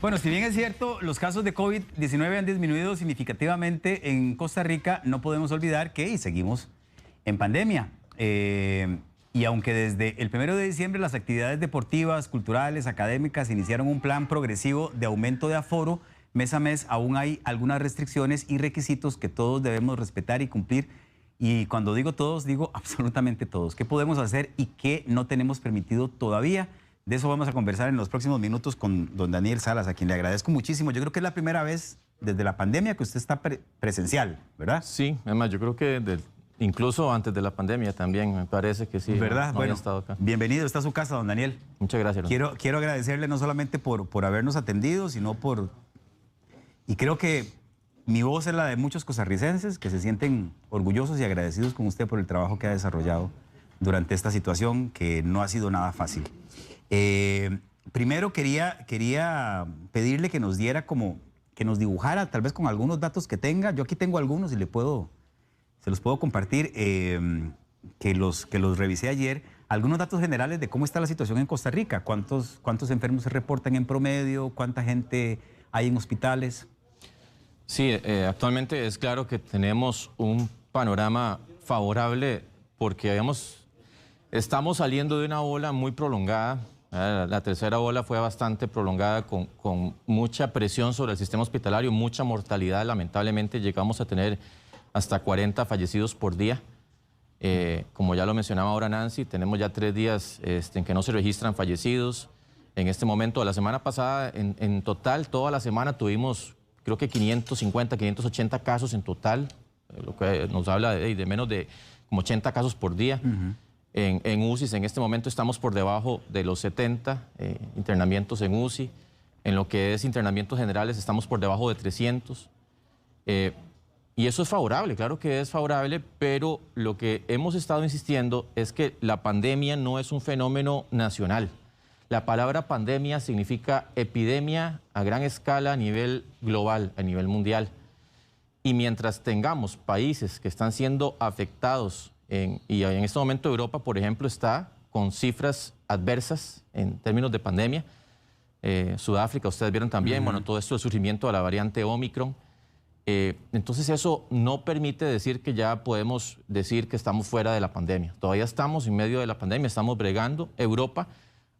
Bueno, si bien es cierto, los casos de COVID-19 han disminuido significativamente en Costa Rica, no podemos olvidar que seguimos en pandemia. Y aunque desde el 1 de diciembre las actividades deportivas, culturales, académicas iniciaron un plan progresivo de aumento de aforo, mes a mes aún hay algunas restricciones y requisitos que todos debemos respetar y cumplir. Y cuando digo todos, digo absolutamente todos. ¿Qué podemos hacer y qué no tenemos permitido todavía? De eso vamos a conversar en los próximos minutos con don Daniel Salas, a quien le agradezco muchísimo. Yo creo que es la primera vez desde la pandemia que usted está presencial, ¿verdad? Sí, además yo creo que incluso antes de la pandemia también me parece que sí. ¿Verdad? No bueno, había estado acá. Bienvenido, está a su casa, don Daniel. Muchas gracias. Quiero agradecerle no solamente por habernos atendido, sino por... Y creo que mi voz es la de muchos costarricenses que se sienten orgullosos y agradecidos con usted por el trabajo que ha desarrollado durante esta situación que no ha sido nada fácil. Primero quería pedirle que nos diera que nos dibujara, tal vez con algunos datos que tenga. Yo aquí tengo algunos y se los puedo compartir, que los revisé ayer. Algunos datos generales de cómo está la situación en Costa Rica. ¿Cuántos enfermos se reportan en promedio? ¿Cuánta gente hay en hospitales? Sí, actualmente es claro que tenemos un panorama favorable porque estamos saliendo de una ola muy prolongada. La tercera ola fue bastante prolongada con mucha presión sobre el sistema hospitalario, mucha mortalidad. Lamentablemente llegamos a tener hasta 40 fallecidos por día. Como ya lo mencionaba ahora Nancy, tenemos ya 3 días en que no se registran fallecidos. En este momento, la semana pasada, en total, toda la semana tuvimos creo que 550, 580 casos en total, lo que nos habla de menos de como 80 casos por día. En UCI en este momento estamos por debajo de los 70 internamientos en UCI. En lo que es internamientos generales estamos por debajo de 300. Y eso es favorable, claro que es favorable, pero lo que hemos estado insistiendo es que la pandemia no es un fenómeno nacional. La palabra pandemia significa epidemia a gran escala a nivel global, a nivel mundial. Y mientras tengamos países que están siendo afectados, y en este momento Europa, por ejemplo, está con cifras adversas en términos de pandemia. Sudáfrica, ustedes vieron también, bueno, todo esto del surgimiento de la variante Omicron. Entonces eso no permite decir que ya podemos decir que estamos fuera de la pandemia. Todavía estamos en medio de la pandemia, estamos bregando. Europa,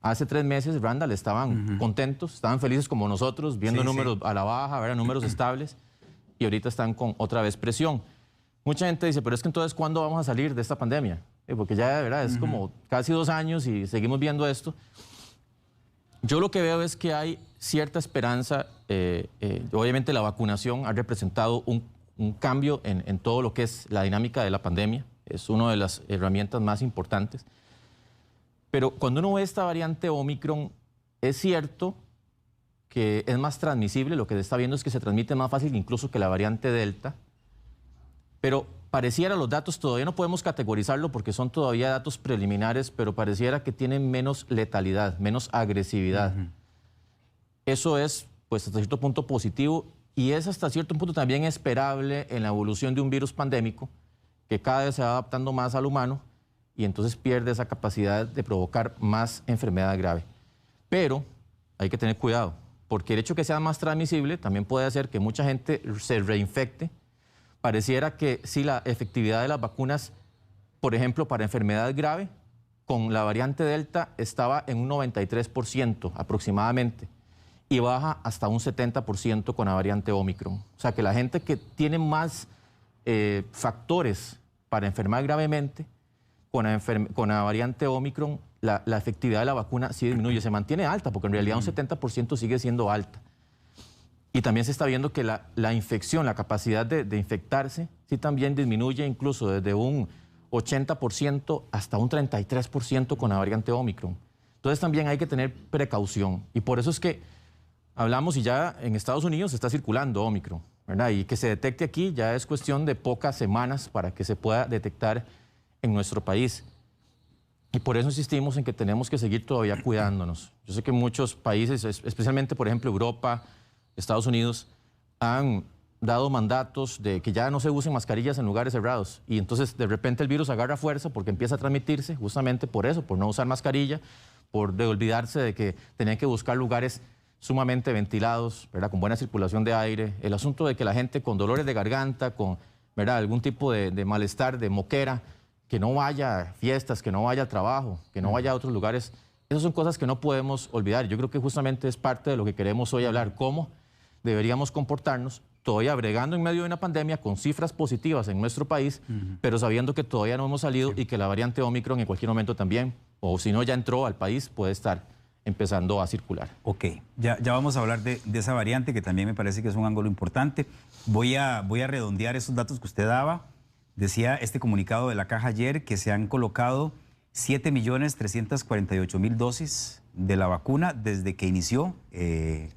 hace 3 meses, Randall, estaban contentos, estaban felices como nosotros, viendo números a la baja, números estables, y ahorita están con otra vez presión. Mucha gente dice, pero es que entonces, ¿cuándo vamos a salir de esta pandemia? Porque ya, de verdad, es como casi 2 años y seguimos viendo esto. Yo lo que veo es que hay cierta esperanza. Obviamente la vacunación ha representado un cambio en todo lo que es la dinámica de la pandemia. Es una de las herramientas más importantes. Pero cuando uno ve esta variante Omicron, es cierto que es más transmisible. Lo que se está viendo es que se transmite más fácil incluso que la variante Delta. Pero pareciera, los datos todavía no podemos categorizarlo porque son todavía datos preliminares, pero pareciera que tienen menos letalidad, menos agresividad. Eso es, pues, hasta cierto punto positivo y es hasta cierto punto también esperable en la evolución de un virus pandémico que cada vez se va adaptando más al humano y entonces pierde esa capacidad de provocar más enfermedad grave. Pero hay que tener cuidado, porque el hecho de que sea más transmisible también puede hacer que mucha gente se reinfecte. Pareciera que sí, la efectividad de las vacunas, por ejemplo, para enfermedad grave, con la variante Delta estaba en un 93% aproximadamente y baja hasta un 70% con la variante Omicron. O sea que la gente que tiene más factores para enfermar gravemente, con la variante Omicron, la efectividad de la vacuna sí disminuye, se mantiene alta, porque en realidad un 70% sigue siendo alta. Y también se está viendo que la infección, la capacidad de infectarse, sí también disminuye incluso desde un 80% hasta un 33% con la variante Omicron. Entonces también hay que tener precaución. Y por eso es que hablamos y ya en Estados Unidos está circulando Omicron, ¿verdad? Y que se detecte aquí ya es cuestión de pocas semanas para que se pueda detectar en nuestro país. Y por eso insistimos en que tenemos que seguir todavía cuidándonos. Yo sé que muchos países, especialmente por ejemplo Europa, Estados Unidos, han dado mandatos de que ya no se usen mascarillas en lugares cerrados y entonces de repente el virus agarra fuerza porque empieza a transmitirse justamente por eso, por no usar mascarilla, por olvidarse de que tenían que buscar lugares sumamente ventilados, ¿verdad? Con buena circulación de aire. El asunto de que la gente con dolores de garganta, con, ¿verdad?, algún tipo de malestar, de moquera, que no vaya a fiestas, que no vaya a trabajo, que no vaya a otros lugares. Esas son cosas que no podemos olvidar. Yo creo que justamente es parte de lo que queremos hoy hablar, cómo deberíamos comportarnos, todavía bregando en medio de una pandemia con cifras positivas en nuestro país, pero sabiendo que todavía no hemos salido y que la variante Omicron en cualquier momento también, o si no ya entró al país, puede estar empezando a circular. Ok, ya vamos a hablar de esa variante que también me parece que es un ángulo importante. Voy a redondear esos datos que usted daba. Decía este comunicado de la Caja ayer que se han colocado 7.348.000 dosis de la vacuna desde que inició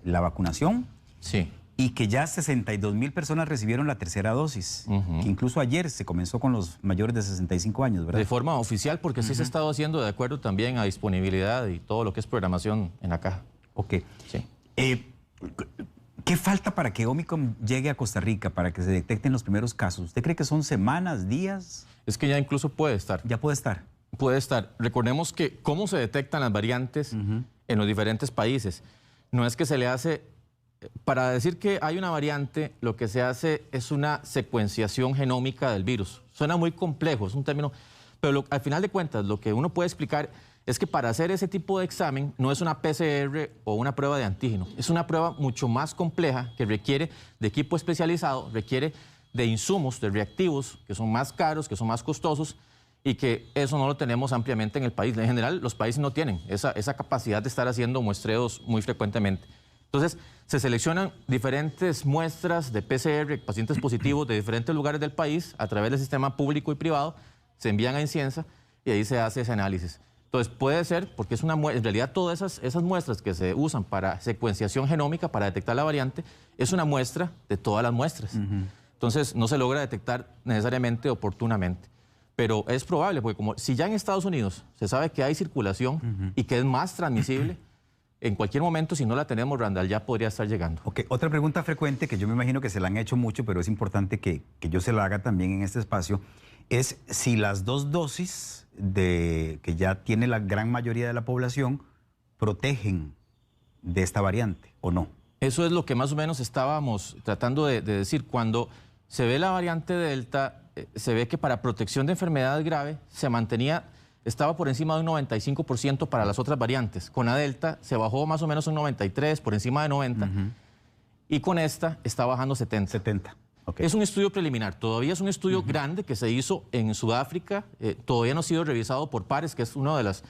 la vacunación. Sí. Y que ya 62.000 personas recibieron la tercera dosis. Que incluso ayer se comenzó con los mayores de 65 años, ¿verdad? De forma oficial, porque sí se ha estado haciendo de acuerdo también a disponibilidad y todo lo que es programación en la caja. Ok. Sí. ¿Qué falta para que Omicron llegue a Costa Rica, para que se detecten los primeros casos? ¿Usted cree que son semanas, días? Es que ya incluso puede estar. Ya puede estar. Puede estar. Recordemos que cómo se detectan las variantes en los diferentes países. No es que se le hace... Para decir que hay una variante, lo que se hace es una secuenciación genómica del virus. Suena muy complejo, es un término, pero al final de cuentas lo que uno puede explicar es que para hacer ese tipo de examen no es una PCR o una prueba de antígeno, es una prueba mucho más compleja que requiere de equipo especializado, requiere de insumos, de reactivos que son más caros, que son más costosos y que eso no lo tenemos ampliamente en el país. En general, los países no tienen esa capacidad de estar haciendo muestreos muy frecuentemente. Entonces, se seleccionan diferentes muestras de PCR, pacientes positivos de diferentes lugares del país, a través del sistema público y privado, se envían a INCIENSA y ahí se hace ese análisis. Entonces, puede ser, porque es en realidad todas esas muestras que se usan para secuenciación genómica, para detectar la variante, es una muestra de todas las muestras. Entonces, no se logra detectar necesariamente oportunamente. Pero es probable, porque como si ya en Estados Unidos se sabe que hay circulación y que es más transmisible, en cualquier momento, si no la tenemos, Randall, ya podría estar llegando. Ok, otra pregunta frecuente que yo me imagino que se la han hecho mucho, pero es importante que yo se la haga también en este espacio, es si las dos dosis que ya tiene la gran mayoría de la población protegen de esta variante o no. Eso es lo que más o menos estábamos tratando de decir. Cuando se ve la variante Delta, se ve que para protección de enfermedad grave estaba por encima de un 95% para las otras variantes. Con la Delta se bajó más o menos un 93%, por encima de 90%. Y con esta está bajando 70%. 70%. Okay. Es un estudio preliminar. Todavía es un estudio grande que se hizo en Sudáfrica. Todavía no ha sido revisado por pares, que es uno de las,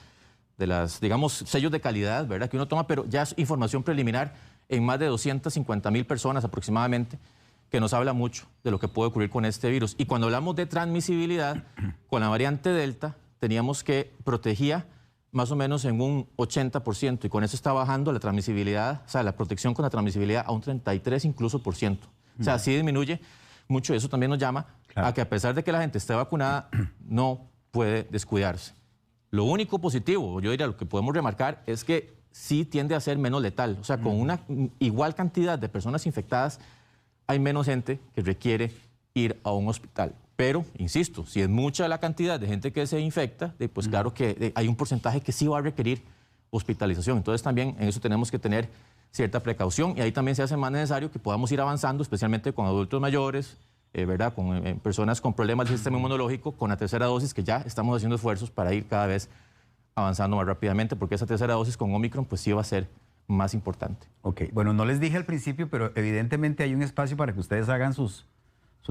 digamos, sellos de calidad, ¿verdad?, que uno toma, pero ya es información preliminar en más de 250.000 personas aproximadamente, que nos habla mucho de lo que puede ocurrir con este virus. Y cuando hablamos de transmisibilidad, con la variante Delta, teníamos que protegía más o menos en un 80%, y con eso está bajando la transmisibilidad, o sea, la protección con la transmisibilidad a un 33% incluso por ciento. O sea, sí disminuye mucho. Eso también nos llama a que, a pesar de que la gente esté vacunada, no puede descuidarse. Lo único positivo, yo diría, lo que podemos remarcar es que sí tiende a ser menos letal. O sea, con una igual cantidad de personas infectadas, hay menos gente que requiere ir a un hospital. Pero, insisto, si es mucha la cantidad de gente que se infecta, pues claro que hay un porcentaje que sí va a requerir hospitalización. Entonces también en eso tenemos que tener cierta precaución, y ahí también se hace más necesario que podamos ir avanzando, especialmente con adultos mayores, ¿verdad?, con personas con problemas del sistema inmunológico, con la tercera dosis, que ya estamos haciendo esfuerzos para ir cada vez avanzando más rápidamente, porque esa tercera dosis con Omicron pues sí va a ser más importante. Ok, bueno, no les dije al principio, pero evidentemente hay un espacio para que ustedes hagan sus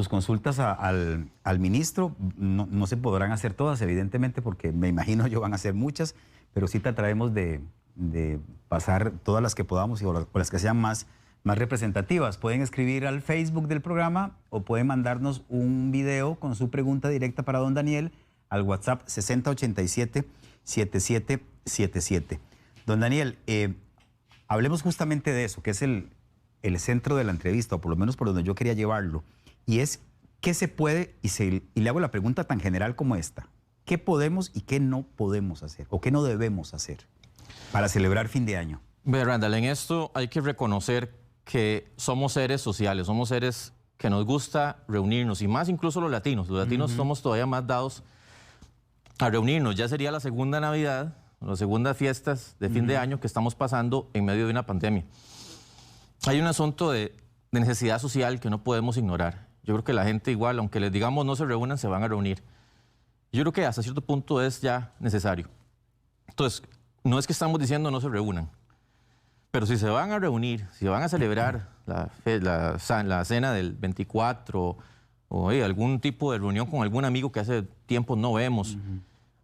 consultas al ministro. No se podrán hacer todas, evidentemente, porque me imagino yo van a ser muchas, pero sí trataremos de pasar todas las que podamos y o las que sean más representativas. Pueden escribir al Facebook del programa o pueden mandarnos un video con su pregunta directa para don Daniel al WhatsApp 6087-7777. Don Daniel, hablemos justamente de eso, que es el centro de la entrevista, o por lo menos por donde yo quería llevarlo. Y es, ¿qué se puede? Y le hago la pregunta tan general como esta. ¿Qué podemos y qué no podemos hacer? ¿O qué no debemos hacer para celebrar fin de año? Ve, Randall, en esto hay que reconocer que somos seres sociales, somos seres que nos gusta reunirnos, y más incluso los latinos. Los latinos somos todavía más dados a reunirnos. Ya sería la segunda Navidad, las segundas fiestas de fin de año que estamos pasando en medio de una pandemia. Hay un asunto de necesidad social que no podemos ignorar. Yo creo que la gente igual, aunque les digamos no se reúnan, se van a reunir. Yo creo que hasta cierto punto es ya necesario. Entonces, no es que estamos diciendo no se reúnan, pero si se van a reunir, si van a celebrar la cena del 24 o algún tipo de reunión con algún amigo que hace tiempo no vemos,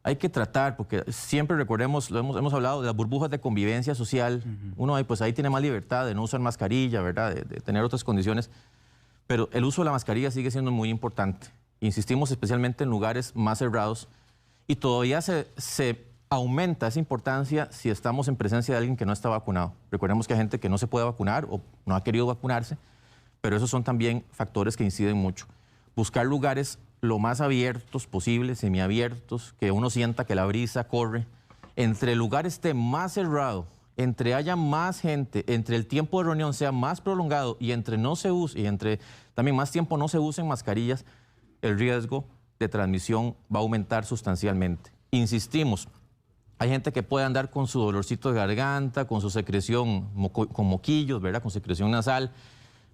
hay que tratar, porque siempre recordemos, hemos hablado de las burbujas de convivencia social. Uno pues ahí tiene más libertad de no usar mascarilla, ¿verdad? De tener otras condiciones, pero el uso de la mascarilla sigue siendo muy importante. Insistimos especialmente en lugares más cerrados y todavía se aumenta esa importancia si estamos en presencia de alguien que no está vacunado. Recordemos que hay gente que no se puede vacunar o no ha querido vacunarse, pero esos son también factores que inciden mucho. Buscar lugares lo más abiertos posible, semiabiertos, que uno sienta que la brisa corre. Entre el lugar esté más cerrado, entre haya más gente, entre el tiempo de reunión sea más prolongado y entre no se use, y entre también más tiempo no se usen mascarillas, el riesgo de transmisión va a aumentar sustancialmente. Insistimos, hay gente que puede andar con su dolorcito de garganta, con su secreción, con moquillos, ¿verdad? Con secreción nasal,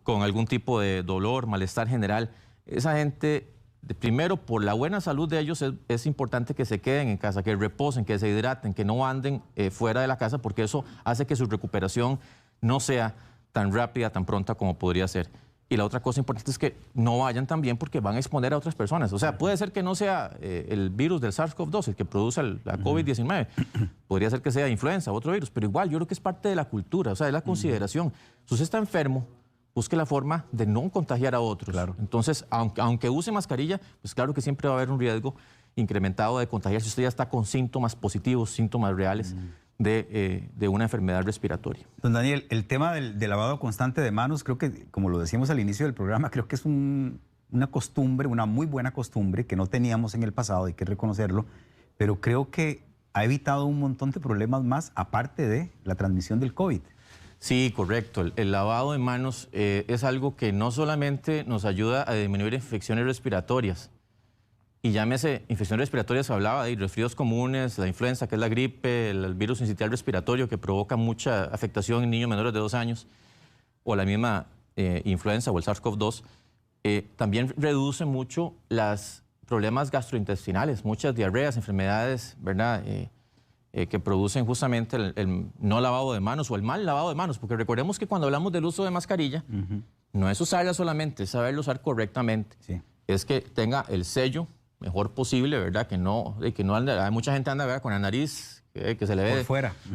con algún tipo de dolor, malestar general. Esa gente, primero, por la buena salud de ellos, es importante que se queden en casa, que reposen, que se hidraten, que no anden fuera de la casa, porque eso hace que su recuperación no sea tan rápida, tan pronta como podría ser. Y la otra cosa importante es que no vayan también porque van a exponer a otras personas. O sea, puede ser que no sea el virus del SARS-CoV-2 el que produce la COVID-19. Podría ser que sea influenza, otro virus, pero igual yo creo que es parte de la cultura, o sea, de la consideración. Si usted está enfermo, busque la forma de no contagiar a otros. Claro. Entonces, aunque use mascarilla, pues claro que siempre va a haber un riesgo incrementado de contagiar si usted ya está con síntomas positivos, síntomas reales de una enfermedad respiratoria. Don Daniel, el tema del lavado constante de manos, creo que, como lo decíamos al inicio del programa, creo que es una costumbre, una muy buena costumbre que no teníamos en el pasado, hay que reconocerlo, pero creo que ha evitado un montón de problemas más, aparte de la transmisión del COVID. Sí, correcto. El lavado de manos es algo que no solamente nos ayuda a disminuir infecciones respiratorias, y llámese infecciones respiratorias, hablaba de resfríos comunes, la influenza, que es la gripe, el virus sincitial respiratorio, que provoca mucha afectación en niños menores de 2 años, o la misma influenza o el SARS-CoV-2, también reduce mucho los problemas gastrointestinales, muchas diarreas, enfermedades, ¿verdad?, que producen justamente el no lavado de manos o el mal lavado de manos, porque recordemos que cuando hablamos del uso de mascarilla, no es usarla solamente, es saberla usar correctamente. Sí. Es que tenga el sello mejor posible, ¿verdad? Que no ande, hay mucha gente anda, ¿verdad?, con la nariz que se le ve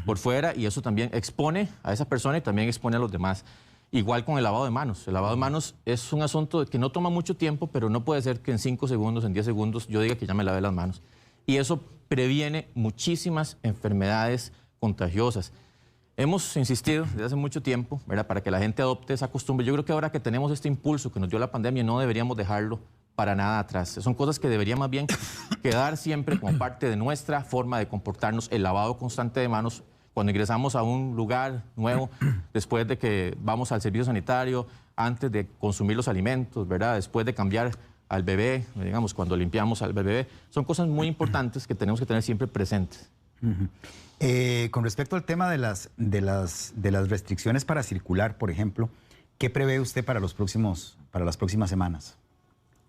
por fuera, y eso también expone a esa persona y también expone a los demás. Igual con el lavado de manos. El lavado de manos es un asunto que no toma mucho tiempo, pero no puede ser que en 5 segundos, en 10 segundos, yo diga que ya me lavé las manos. Y eso previene muchísimas enfermedades contagiosas. Hemos insistido desde hace mucho tiempo, ¿verdad?, para que la gente adopte esa costumbre. Yo creo que ahora que tenemos este impulso que nos dio la pandemia, no deberíamos dejarlo para nada atrás. Son cosas que deberían más bien quedar siempre como parte de nuestra forma de comportarnos. El lavado constante de manos cuando ingresamos a un lugar nuevo, después de que vamos al servicio sanitario, antes de consumir los alimentos, ¿verdad?, después de cambiar al bebé, digamos, cuando limpiamos al bebé. Son cosas muy importantes que tenemos que tener siempre presentes. Con respecto al tema de las restricciones para circular, por ejemplo, ¿qué prevé usted para las próximas semanas?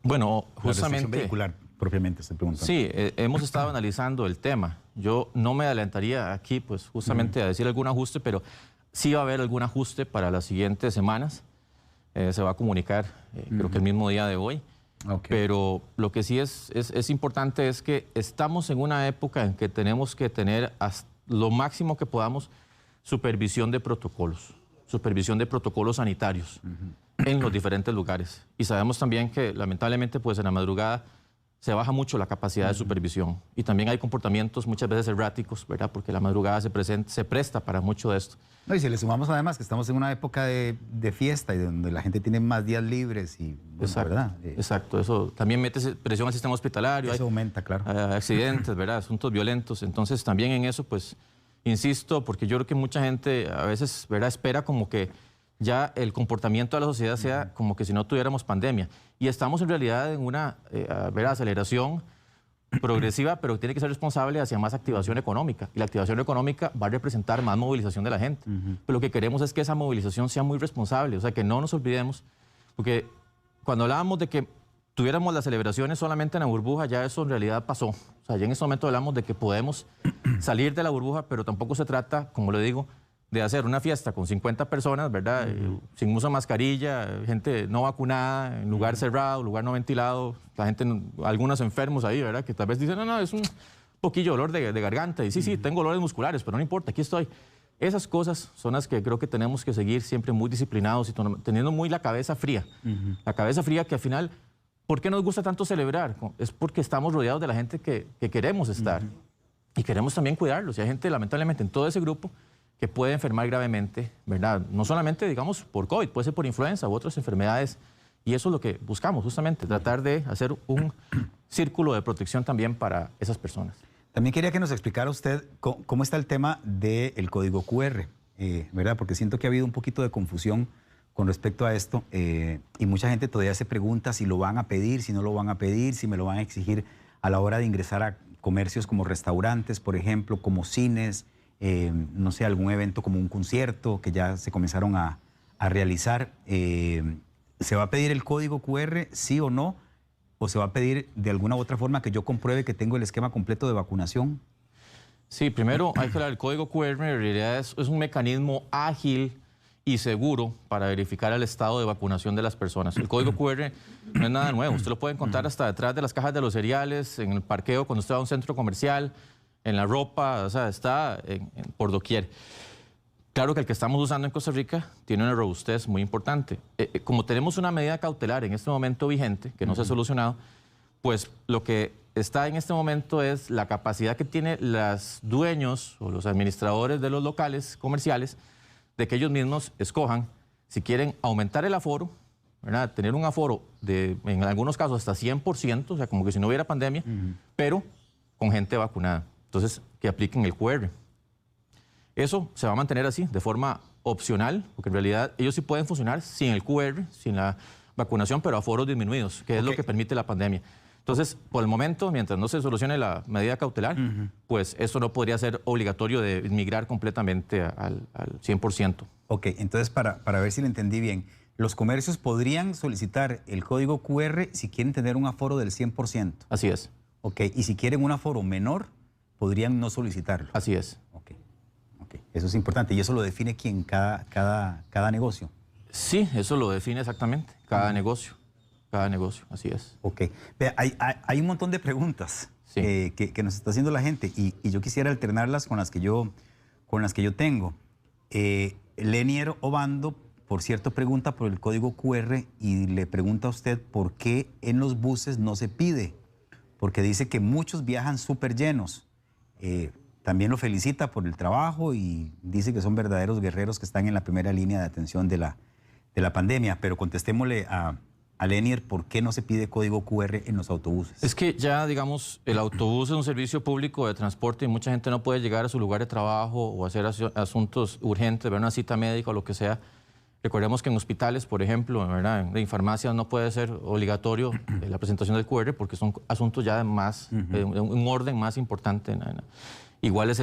Bueno, justamente... La restricción vehicular, propiamente, estoy preguntando. Sí, hemos estado analizando el tema. Yo no me adelantaría aquí, pues, justamente a decir algún ajuste, pero sí va a haber algún ajuste para las siguientes semanas. Se va a comunicar, creo que el mismo día de hoy. Okay. Pero lo que sí es importante es que estamos en una época en que tenemos que tener lo máximo que podamos supervisión de protocolos sanitarios en los diferentes lugares. Y sabemos también que lamentablemente pues en la madrugada se baja mucho la capacidad de supervisión y también hay comportamientos muchas veces erráticos, ¿verdad?, porque la madrugada se presta para mucho de esto. No, y si le sumamos además que estamos en una época de fiesta y donde la gente tiene más días libres y... Bueno, exacto, ¿verdad? Exacto, eso también mete presión al sistema hospitalario. Eso aumenta, claro. Accidentes, ¿verdad?, asuntos violentos. Entonces también en eso, pues, insisto, porque yo creo que mucha gente a veces, ¿verdad?, espera como que ya el comportamiento de la sociedad sea como que si no tuviéramos pandemia. Y estamos en realidad en una aceleración progresiva, pero tiene que ser responsable hacia más activación económica. Y la activación económica va a representar más movilización de la gente. Pero lo que queremos es que esa movilización sea muy responsable, o sea, que no nos olvidemos, porque cuando hablábamos de que tuviéramos las celebraciones solamente en la burbuja, ya eso en realidad pasó. O sea, ya en este momento hablamos de que podemos salir de la burbuja, pero tampoco se trata, como le digo, de hacer una fiesta con 50 personas, ¿verdad? Sin uso de mascarilla, gente no vacunada, en lugar cerrado, lugar no ventilado, la gente, algunos enfermos ahí, ¿verdad? Que tal vez dicen, no, es un poquillo dolor de garganta. Y sí, tengo dolores musculares, pero no importa, aquí estoy. Esas cosas son las que creo que tenemos que seguir siempre muy disciplinados y teniendo muy la cabeza fría. La cabeza fría que al final, ¿por qué nos gusta tanto celebrar? Es porque estamos rodeados de la gente que queremos estar y queremos también cuidarlos. Y hay gente, lamentablemente, en todo ese grupo que puede enfermar gravemente, ¿verdad? No solamente, digamos, por COVID, puede ser por influenza u otras enfermedades. Y eso es lo que buscamos, justamente, tratar de hacer un círculo de protección también para esas personas. También quería que nos explicara usted cómo está el tema del código QR, ¿verdad? Porque siento que ha habido un poquito de confusión con respecto a esto y mucha gente todavía se pregunta si lo van a pedir, si no lo van a pedir, si me lo van a exigir a la hora de ingresar a comercios como restaurantes, por ejemplo, como cines, no sé, algún evento como un concierto que ya se comenzaron a realizar. ¿Se va a pedir el código QR, sí o no? ¿O se va a pedir de alguna u otra forma que yo compruebe que tengo el esquema completo de vacunación? Sí, primero hay que hablar del código QR, en realidad es un mecanismo ágil y seguro para verificar el estado de vacunación de las personas. El código QR no es nada nuevo, usted lo puede encontrar hasta detrás de las cajas de los cereales, en el parqueo cuando usted va a un centro comercial, en la ropa, o sea, está por doquier. Claro que el que estamos usando en Costa Rica tiene una robustez muy importante. Como tenemos una medida cautelar en este momento vigente, que no se ha solucionado, pues lo que está en este momento es la capacidad que tienen los dueños o los administradores de los locales comerciales de que ellos mismos escojan si quieren aumentar el aforo, ¿verdad? Tener un aforo de, en algunos casos, hasta 100%, o sea, como que si no hubiera pandemia, pero con gente vacunada. Entonces, que apliquen el QR. Eso se va a mantener así, de forma opcional, porque en realidad ellos sí pueden funcionar sin el QR, sin la vacunación, pero a aforos disminuidos, que es lo que permite la pandemia. Entonces, por el momento, mientras no se solucione la medida cautelar, pues eso no podría ser obligatorio de migrar completamente al 100%. Ok, entonces para ver si lo entendí bien, los comercios podrían solicitar el código QR si quieren tener un aforo del 100%. Así es. Ok, y si quieren un aforo menor, podrían no solicitarlo. Así es. Ok, eso es importante. ¿Y eso lo define quién? ¿Cada negocio? Sí, eso lo define exactamente, cada negocio. Cada negocio, así es. Ok. Vea, hay un montón de preguntas que nos está haciendo la gente y yo quisiera alternarlas con las que yo tengo. Lenier Obando, por cierto, pregunta por el código QR y le pregunta a usted por qué en los buses no se pide, porque dice que muchos viajan súper llenos. También lo felicita por el trabajo y dice que son verdaderos guerreros que están en la primera línea de atención de la pandemia, pero contestémosle a Lenier, ¿por qué no se pide código QR en los autobuses? Es que ya, digamos, el autobús es un servicio público de transporte y mucha gente no puede llegar a su lugar de trabajo o hacer asuntos urgentes, ver una cita médica o lo que sea. Recordemos que en hospitales, por ejemplo, ¿verdad? En farmacias no puede ser obligatorio la presentación del QR porque son asuntos ya de más, un orden más importante. Igual es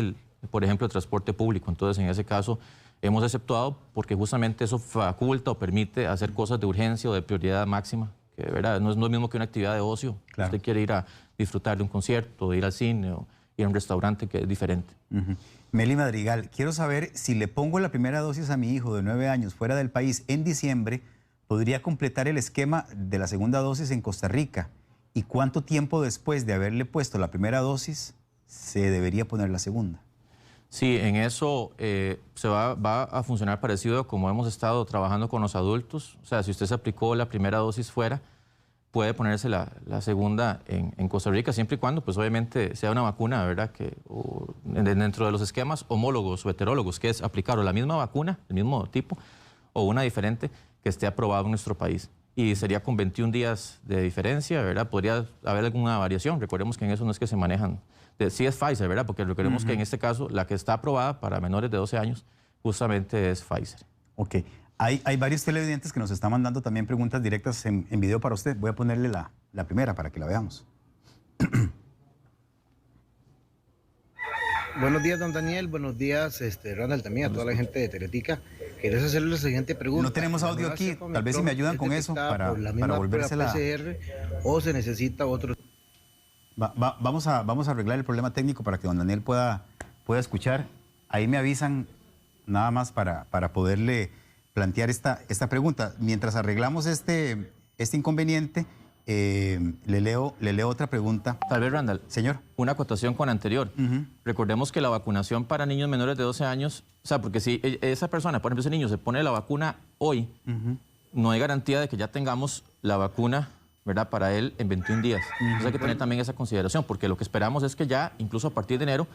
por ejemplo, el transporte público. Entonces, en ese caso, hemos exceptuado porque justamente eso faculta o permite hacer cosas de urgencia o de prioridad máxima, que ¿verdad? No es lo mismo que una actividad de ocio. Claro. Usted quiere ir a disfrutar de un concierto, de ir al cine o ir a un restaurante, que es diferente. Meli Madrigal, quiero saber si le pongo la primera dosis a mi hijo de 9 años fuera del país en diciembre, ¿podría completar el esquema de la segunda dosis en Costa Rica? ¿Y cuánto tiempo después de haberle puesto la primera dosis se debería poner la segunda? Sí, en eso va a funcionar parecido a como hemos estado trabajando con los adultos. O sea, si usted se aplicó la primera dosis fuera, puede ponerse la segunda en Costa Rica, siempre y cuando, pues obviamente, sea una vacuna, ¿verdad? Dentro de los esquemas homólogos o heterólogos, que es aplicar o la misma vacuna, el mismo tipo, o una diferente que esté aprobada en nuestro país. Y sería con 21 días de diferencia, ¿verdad? Podría haber alguna variación. Recordemos que en eso no es que se manejan. Sí es Pfizer, ¿verdad? Porque recordemos que en este caso la que está aprobada para menores de 12 años justamente es Pfizer. Ok. Hay varios televidentes que nos están mandando también preguntas directas en video para usted. Voy a ponerle la primera para que la veamos. Buenos días, don Daniel. Buenos días, Randall, también a toda la gente de Teletica. Quería hacerle la siguiente pregunta. No tenemos audio aquí, tal vez si me ayudan con eso para volvérsela. PCR, ¿o se necesita otro? Vamos a arreglar el problema técnico para que don Daniel pueda escuchar. Ahí me avisan nada más para poderle plantear esta pregunta. Mientras arreglamos este inconveniente, le leo otra pregunta. Tal vez, Randall. Señor. Una acotación con anterior. Recordemos que la vacunación para niños menores de 12 años, o sea, porque si esa persona, por ejemplo, ese niño se pone la vacuna hoy, no hay garantía de que ya tengamos la vacuna, ¿verdad?, para él en 21 días. Entonces hay que tener también esa consideración, porque lo que esperamos es que ya, incluso a partir de enero,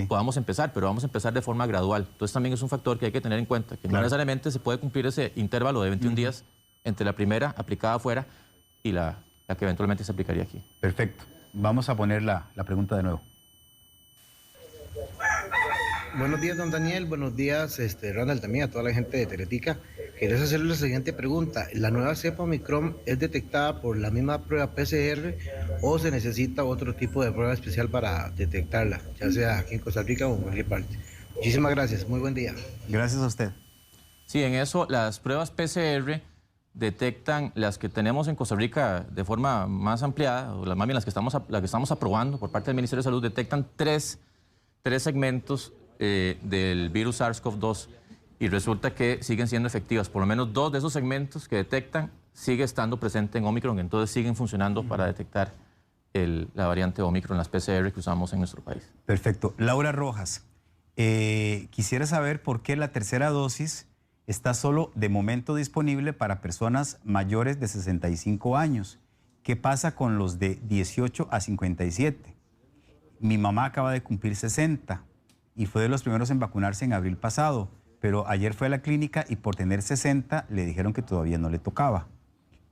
podamos empezar, pero vamos a empezar de forma gradual. Entonces también es un factor que hay que tener en cuenta, que no necesariamente se puede cumplir ese intervalo de 21 días entre la primera aplicada afuera y la que eventualmente se aplicaría aquí. Perfecto. Vamos a poner la pregunta de nuevo. Buenos días, don Daniel. Buenos días, Randall, también a toda la gente de Teletica. Quería hacerle la siguiente pregunta. ¿La nueva cepa Omicron es detectada por la misma prueba PCR o se necesita otro tipo de prueba especial para detectarla, ya sea aquí en Costa Rica o en cualquier parte? Muchísimas gracias. Muy buen día. Gracias a usted. Sí, en eso las pruebas PCR detectan las que tenemos en Costa Rica de forma más ampliada, o más bien las que estamos aprobando por parte del Ministerio de Salud, detectan tres segmentos del virus SARS-CoV-2 y resulta que siguen siendo efectivas. Por lo menos 2 de esos segmentos que detectan sigue estando presente en Omicron, entonces siguen funcionando para detectar la variante Omicron, las PCR que usamos en nuestro país. Perfecto. Laura Rojas, quisiera saber por qué la tercera dosis está solo de momento disponible para personas mayores de 65 años. ¿Qué pasa con los de 18 a 57? Mi mamá acaba de cumplir 60 y fue de los primeros en vacunarse en abril pasado, pero ayer fue a la clínica y por tener 60 le dijeron que todavía no le tocaba.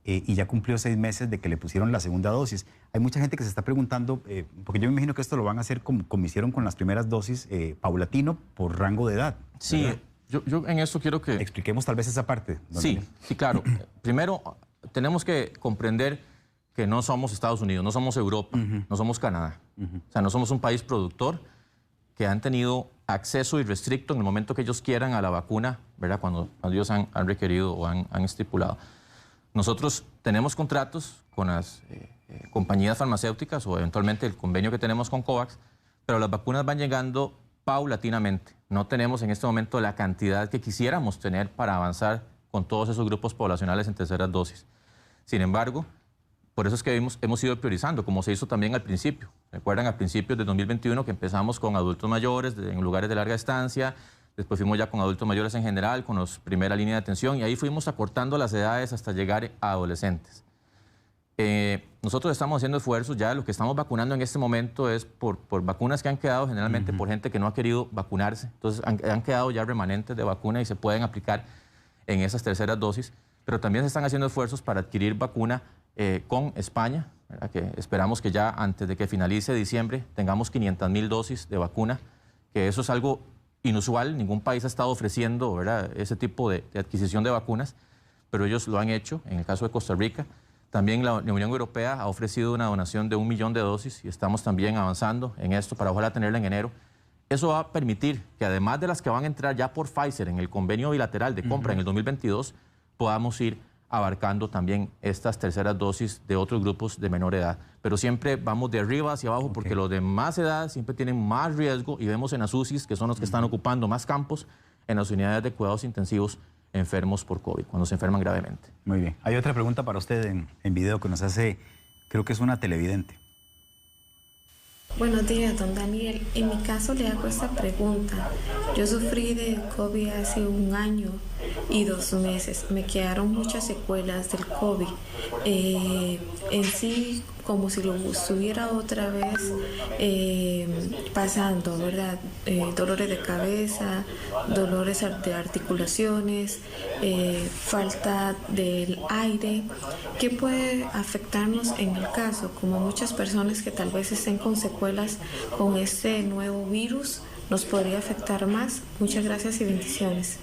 Y ya cumplió 6 meses de que le pusieron la segunda dosis. Hay mucha gente que se está preguntando, porque yo me imagino que esto lo van a hacer como hicieron con las primeras dosis, paulatino por rango de edad. Sí, yo en eso quiero que... Expliquemos tal vez esa parte. Sí, claro. Primero, tenemos que comprender que no somos Estados Unidos, no somos Europa, no somos Canadá. O sea, no somos un país productor que han tenido acceso irrestricto en el momento que ellos quieran a la vacuna, ¿verdad?, cuando ellos han requerido o han estipulado. Nosotros tenemos contratos con las compañías farmacéuticas o eventualmente el convenio que tenemos con COVAX, pero las vacunas van llegando paulatinamente. No tenemos en este momento la cantidad que quisiéramos tener para avanzar con todos esos grupos poblacionales en terceras dosis. Sin embargo, por eso es que hemos ido priorizando, como se hizo también al principio. Recuerdan, al principio de 2021 que empezamos con adultos mayores en lugares de larga estancia, después fuimos ya con adultos mayores en general, con los primera línea de atención, y ahí fuimos acortando las edades hasta llegar a adolescentes. Nosotros estamos haciendo esfuerzos, ya lo que estamos vacunando en este momento es por vacunas que han quedado generalmente por gente que no ha querido vacunarse. Entonces han quedado ya remanentes de vacuna y se pueden aplicar en esas terceras dosis, pero también se están haciendo esfuerzos para adquirir vacuna con España, ¿verdad?, que esperamos que ya antes de que finalice diciembre tengamos 500,000 dosis de vacuna, que eso es algo inusual, ningún país ha estado ofreciendo, ¿verdad?, ese tipo de adquisición de vacunas, pero ellos lo han hecho, en el caso de Costa Rica. También la Unión Europea ha ofrecido una donación de 1 millón de dosis y estamos también avanzando en esto para ojalá tenerla en enero. Eso va a permitir que además de las que van a entrar ya por Pfizer en el convenio bilateral de compra en el 2022, podamos ir abarcando también estas terceras dosis de otros grupos de menor edad. Pero siempre vamos de arriba hacia abajo porque los de más edad siempre tienen más riesgo y vemos en las UCIs, que son los que están ocupando más campos, en las unidades de cuidados intensivos, enfermos por COVID, cuando se enferman gravemente. Muy bien. Hay otra pregunta para usted en video que nos hace, creo que es una televidente. Buenos días, don Daniel. En mi caso le hago esta pregunta. Yo sufrí de COVID hace 1 año y 2 meses. Me quedaron muchas secuelas del COVID. En sí, como si lo estuviera otra vez pasando, ¿verdad? Dolores de cabeza, dolores de articulaciones, falta del aire. ¿Qué puede afectarnos en el caso? Como muchas personas que tal vez estén con secuelas con este nuevo virus, ¿nos podría afectar más? Muchas gracias y bendiciones.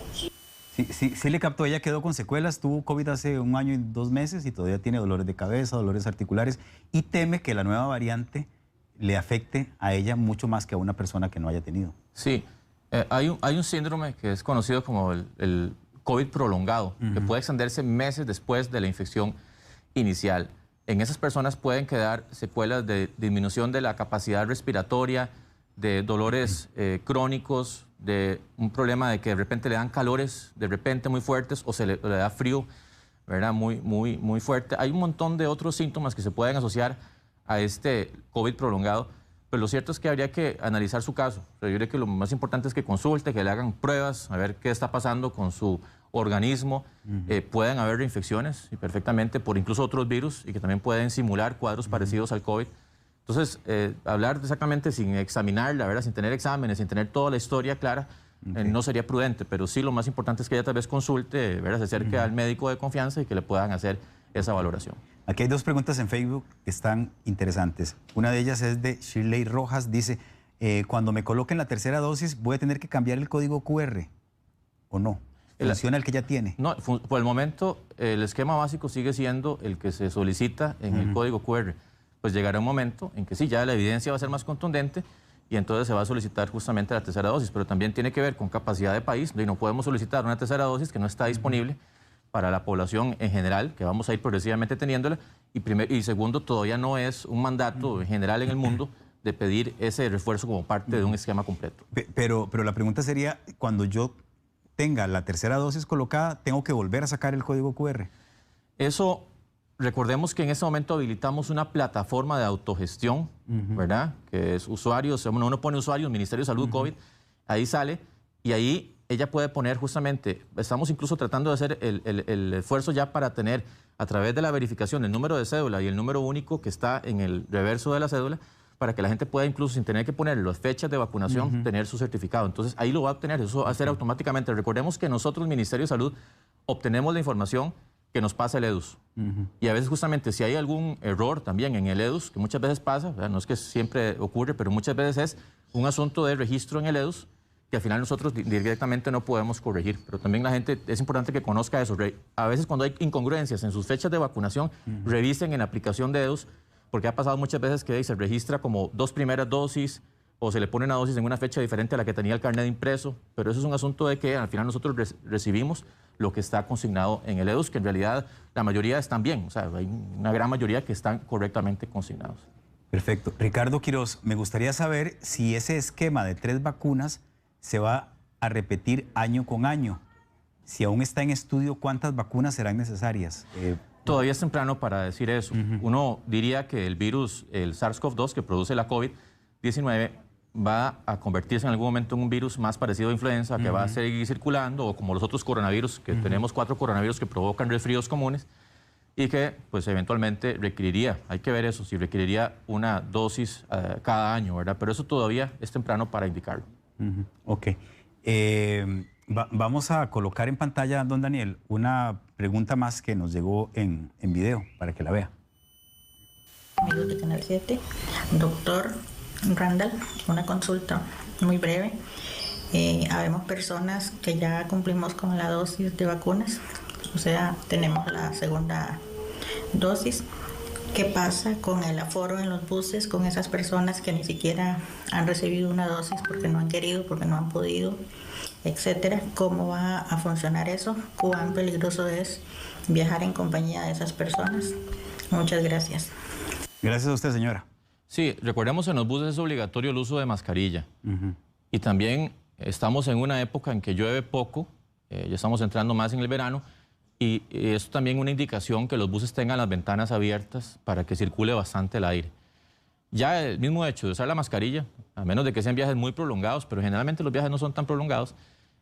Sí le captó, ella quedó con secuelas, tuvo COVID hace 1 año y 2 meses y todavía tiene dolores de cabeza, dolores articulares y teme que la nueva variante le afecte a ella mucho más que a una persona que no haya tenido. Sí, hay un síndrome que es conocido como el COVID prolongado, que puede extenderse meses después de la infección inicial. En esas personas pueden quedar secuelas de disminución de la capacidad respiratoria, de dolores crónicos, de un problema de que de repente le dan calores de repente muy fuertes o le da frío, ¿verdad? Muy fuerte. Hay un montón de otros síntomas que se pueden asociar a este COVID prolongado, pero lo cierto es que habría que analizar su caso. O sea, yo creo que lo más importante es que consulte, que le hagan pruebas, a ver qué está pasando con su organismo. Pueden haber reinfecciones y perfectamente por incluso otros virus y que también pueden simular cuadros parecidos al COVID. Entonces, hablar exactamente sin examinarla, ¿verdad? Sin tener exámenes, sin tener toda la historia clara, no sería prudente, pero sí lo más importante es que ella tal vez consulte, ¿verdad? Se acerque al médico de confianza y que le puedan hacer esa valoración. Aquí hay dos preguntas en Facebook que están interesantes. Una de ellas es de Shirley Rojas, dice, cuando me coloquen la tercera dosis, ¿voy a tener que cambiar el código QR o no? ¿Funciona el que ya tiene? No, por el momento el esquema básico sigue siendo el que se solicita en el código QR. Pues llegará un momento en que sí, ya la evidencia va a ser más contundente y entonces se va a solicitar justamente la tercera dosis, pero también tiene que ver con capacidad de país y no podemos solicitar una tercera dosis que no está disponible para la población en general, que vamos a ir progresivamente teniéndola, y segundo, todavía no es un mandato general en el mundo de pedir ese refuerzo como parte de un esquema completo. Pero la pregunta sería, cuando yo tenga la tercera dosis colocada, ¿tengo que volver a sacar el código QR? Eso, recordemos que en este momento habilitamos una plataforma de autogestión, ¿verdad? Que es usuarios, uno pone usuarios, Ministerio de Salud, COVID, ahí sale, y ahí ella puede poner justamente, estamos incluso tratando de hacer el esfuerzo ya para tener, a través de la verificación, el número de cédula y el número único que está en el reverso de la cédula, para que la gente pueda incluso sin tener que poner las fechas de vacunación, tener su certificado. Entonces ahí lo va a obtener, eso va a ser automáticamente. Recordemos que nosotros, el Ministerio de Salud, obtenemos la información que nos pasa el EDUS. Y a veces justamente si hay algún error también en el EDUS, que muchas veces pasa, ¿verdad? No es que siempre ocurre, pero muchas veces es un asunto de registro en el EDUS que al final nosotros directamente no podemos corregir. Pero también la gente, es importante que conozca eso. A veces cuando hay incongruencias en sus fechas de vacunación, revisen en la aplicación de EDUS, porque ha pasado muchas veces que se registra como 2 primeras dosis o se le pone una dosis en una fecha diferente a la que tenía el carnet impreso, pero eso es un asunto de que al final nosotros recibimos lo que está consignado en el EDUS, que en realidad la mayoría están bien, o sea, hay una gran mayoría que están correctamente consignados. Perfecto. Ricardo Quiroz, me gustaría saber si ese esquema de 3 vacunas se va a repetir año con año. Si aún está en estudio, ¿cuántas vacunas serán necesarias? Todavía es temprano para decir eso. Uno diría que el virus, el SARS-CoV-2 que produce la COVID-19, va a convertirse en algún momento en un virus más parecido a influenza, que va a seguir circulando, o como los otros coronavirus, que tenemos 4 coronavirus que provocan resfríos comunes, y que pues eventualmente requeriría, hay que ver eso, si requeriría una dosis cada año, ¿verdad? Pero eso todavía es temprano para indicarlo. Ok. Vamos a colocar en pantalla, don Daniel, una pregunta más que nos llegó en video para que la vea. Amigos de Canal 7, doctor Randall, una consulta muy breve. Habemos personas que ya cumplimos con la dosis de vacunas, o sea, tenemos la segunda dosis. ¿Qué pasa con el aforo en los buses, con esas personas que ni siquiera han recibido una dosis porque no han querido, porque no han podido, etcétera? ¿Cómo va a funcionar eso? ¿Cuán peligroso es viajar en compañía de esas personas? Muchas gracias. Gracias a usted, señora. Sí, recordemos en los buses es obligatorio el uso de mascarilla. Y también estamos en una época en que llueve poco, ya estamos entrando más en el verano, y es también una indicación que los buses tengan las ventanas abiertas para que circule bastante el aire. Ya el mismo hecho de usar la mascarilla, a menos de que sean viajes muy prolongados, pero generalmente los viajes no son tan prolongados,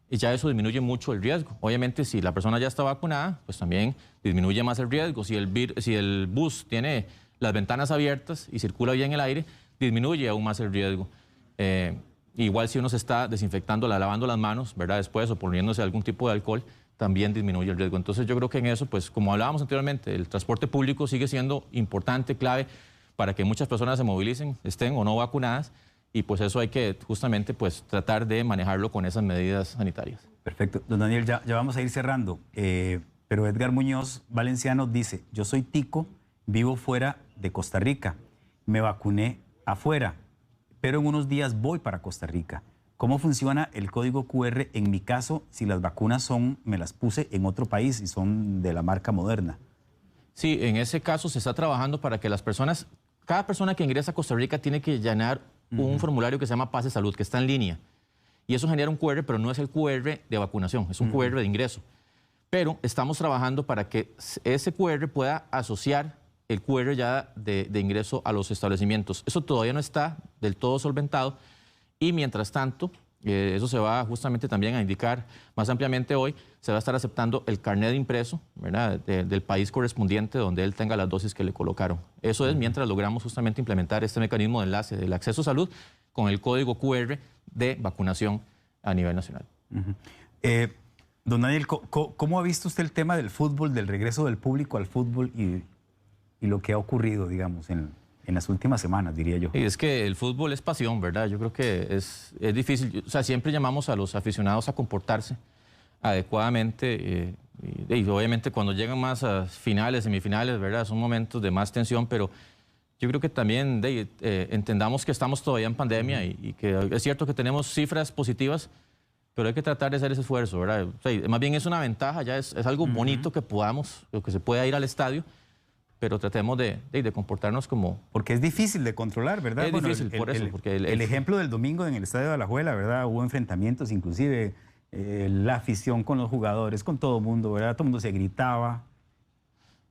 y ya eso disminuye mucho el riesgo. Obviamente, si la persona ya está vacunada, pues también disminuye más el riesgo. Si el bus tiene las ventanas abiertas y circula bien el aire, disminuye aún más el riesgo. Igual si uno se está desinfectando, lavando las manos, ¿verdad? Después o poniéndose algún tipo de alcohol, también disminuye el riesgo. Entonces yo creo que en eso, pues como hablábamos anteriormente, el transporte público sigue siendo importante, clave, para que muchas personas se movilicen, estén o no vacunadas, y pues eso hay que justamente pues tratar de manejarlo con esas medidas sanitarias. Perfecto. Don Daniel, ya vamos a ir cerrando, pero Edgar Muñoz Valenciano dice, yo soy tico, vivo fuera de Costa Rica, me vacuné afuera, pero en unos días voy para Costa Rica. ¿Cómo funciona el código QR en mi caso si las vacunas me las puse en otro país y son de la marca Moderna? Sí, en ese caso se está trabajando para que las personas, cada persona que ingresa a Costa Rica tiene que llenar un formulario que se llama Pase Salud, que está en línea. Y eso genera un QR, pero no es el QR de vacunación, es un QR de ingreso. Pero estamos trabajando para que ese QR pueda asociar el QR ya de ingreso a los establecimientos. Eso todavía no está del todo solventado y mientras tanto, eso se va justamente también a indicar más ampliamente hoy, se va a estar aceptando el carnet impreso, ¿verdad?, del país correspondiente donde él tenga las dosis que le colocaron. Eso es mientras logramos justamente implementar este mecanismo de enlace del acceso a salud con el código QR de vacunación a nivel nacional. Don Daniel, ¿cómo ha visto usted el tema del fútbol, del regreso del público al fútbol y lo que ha ocurrido, digamos, en las últimas semanas, diría yo? Y es que el fútbol es pasión, ¿verdad? Yo creo que es difícil. O sea, siempre llamamos a los aficionados a comportarse adecuadamente. Y obviamente cuando llegan más a finales, semifinales, ¿verdad? Son momentos de más tensión, pero yo creo que también entendamos que estamos todavía en pandemia y que es cierto que tenemos cifras positivas, pero hay que tratar de hacer ese esfuerzo, ¿verdad? O sea, más bien es una ventaja, ya es algo bonito que podamos, o que se pueda ir al estadio, pero tratemos de comportarnos como... Porque es difícil de controlar, ¿verdad? Es difícil, por eso. Porque el ejemplo del domingo en el Estadio de Alajuela, ¿verdad? Hubo enfrentamientos, inclusive la afición con los jugadores, con todo el mundo, ¿verdad? Todo el mundo se gritaba.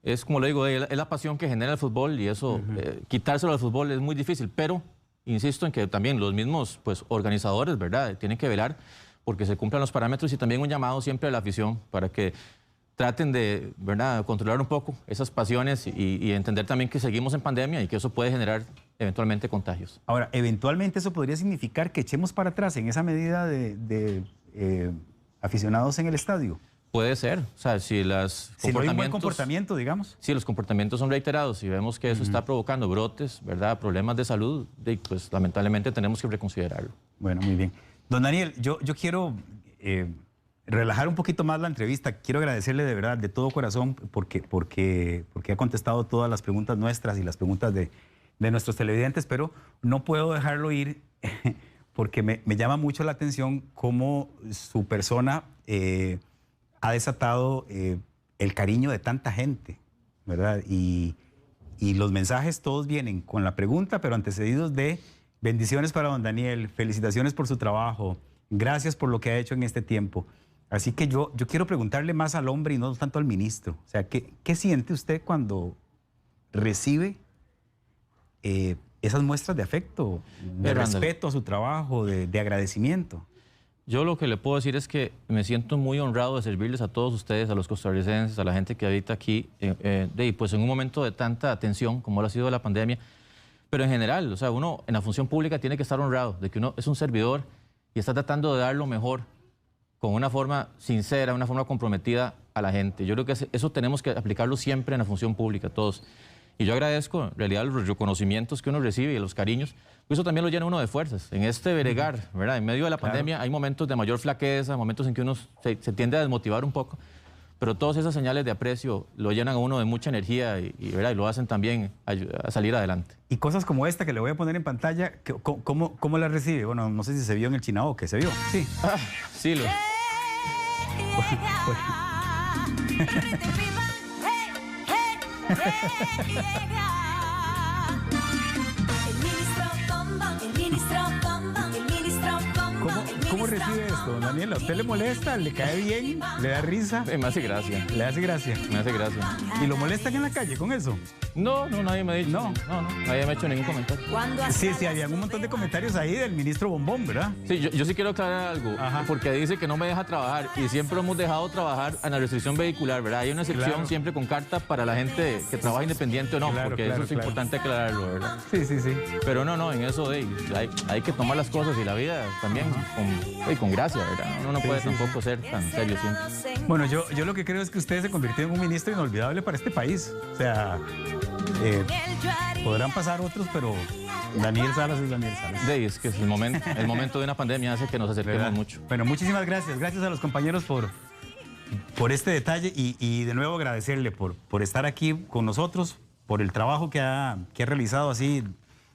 Es como le digo, es la pasión que genera el fútbol y eso, quitárselo al fútbol es muy difícil, pero insisto en que también los mismos organizadores, ¿verdad?, tienen que velar porque se cumplan los parámetros y también un llamado siempre a la afición para que traten de, ¿verdad?, controlar un poco esas pasiones y entender también que seguimos en pandemia y que eso puede generar eventualmente contagios. Ahora, eventualmente eso podría significar que echemos para atrás en esa medida de aficionados en el estadio. Puede ser, o sea, si no hay un buen comportamiento, digamos. Si los comportamientos son reiterados y vemos que eso está provocando brotes, ¿verdad?, problemas de salud, pues lamentablemente tenemos que reconsiderarlo. Bueno, muy bien. Don Daniel, yo quiero relajar un poquito más la entrevista. Quiero agradecerle de verdad, de todo corazón, porque ha contestado todas las preguntas nuestras y las preguntas de nuestros televidentes, pero no puedo dejarlo ir porque me llama mucho la atención cómo su persona ha desatado el cariño de tanta gente, ¿verdad? Y los mensajes todos vienen con la pregunta, pero antecedidos de bendiciones para don Daniel, felicitaciones por su trabajo, gracias por lo que ha hecho en este tiempo. Así que yo quiero preguntarle más al hombre y no tanto al ministro. O sea, ¿qué siente usted cuando recibe esas muestras de afecto, de respeto a su trabajo, de agradecimiento? Yo lo que le puedo decir es que me siento muy honrado de servirles a todos ustedes, a los costarricenses, a la gente que habita aquí, pues en un momento de tanta tensión como lo ha sido la pandemia. Pero en general, o sea, uno en la función pública tiene que estar honrado de que uno es un servidor y está tratando de dar lo mejor con una forma sincera, una forma comprometida a la gente. Yo creo que eso tenemos que aplicarlo siempre en la función pública, todos. Y yo agradezco, en realidad, los reconocimientos que uno recibe y los cariños. Eso también lo llena uno de fuerzas. En este bregar, ¿verdad? En medio de la pandemia hay momentos de mayor flaqueza, momentos en que uno se tiende a desmotivar un poco, pero todas esas señales de aprecio lo llenan a uno de mucha energía ¿verdad?, y lo hacen también a salir adelante. Y cosas como esta que le voy a poner en pantalla, ¿cómo la recibe? Bueno, no sé si se vio en el Chinao, que se vio. Sí. Sí, lo... ¿Cómo recibe esto, don Daniel? ¿A usted le molesta? ¿Le cae bien? ¿Le da risa? Me hace gracia. ¿Le hace gracia? Me hace gracia. ¿Y lo molestan en la calle con eso? No, nadie me ha dicho. No, nadie me ha hecho ningún comentario. Sí, había un montón de comentarios ahí del ministro Bombón, ¿verdad? Sí, yo sí quiero aclarar algo, porque dice que no me deja trabajar y siempre hemos dejado trabajar en la restricción vehicular, ¿verdad? Hay una excepción siempre con carta para la gente que trabaja independiente o no, porque eso es importante aclararlo, ¿verdad? Sí. Pero no, en eso hay que tomar las cosas y la vida también con gracia, ¿verdad? Uno no puede tampoco ser tan serio siempre. Bueno, yo lo que creo es que usted se convirtió en un ministro inolvidable para este país. O sea, podrán pasar otros, pero Daniel Salas es Daniel Salas. Es que es el momento de una pandemia hace que nos acerquemos mucho. Bueno, muchísimas gracias. Gracias a los compañeros por este detalle y de nuevo agradecerle por estar aquí con nosotros, por el trabajo que ha realizado así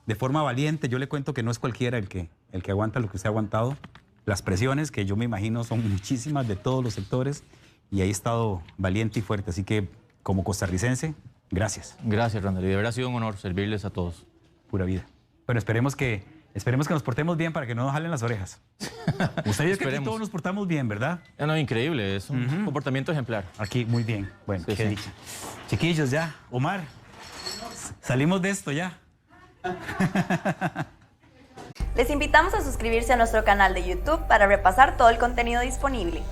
de forma valiente. Yo le cuento que no es cualquiera el que aguanta lo que usted ha aguantado. Las presiones, que yo me imagino son muchísimas de todos los sectores, y ahí ha estado valiente y fuerte. Así que, como costarricense, gracias. Gracias, Randall. Y de verdad ha sido un honor servirles a todos. Pura vida. Bueno, esperemos que nos portemos bien para que no nos jalen las orejas. Usted dice que aquí todos nos portamos bien, ¿verdad? No, increíble. Es un comportamiento ejemplar. Aquí, muy bien. Bueno, Sí, qué sí. dicha. Chiquillos, ya. Omar, salimos de esto ya. Les invitamos a suscribirse a nuestro canal de YouTube para repasar todo el contenido disponible.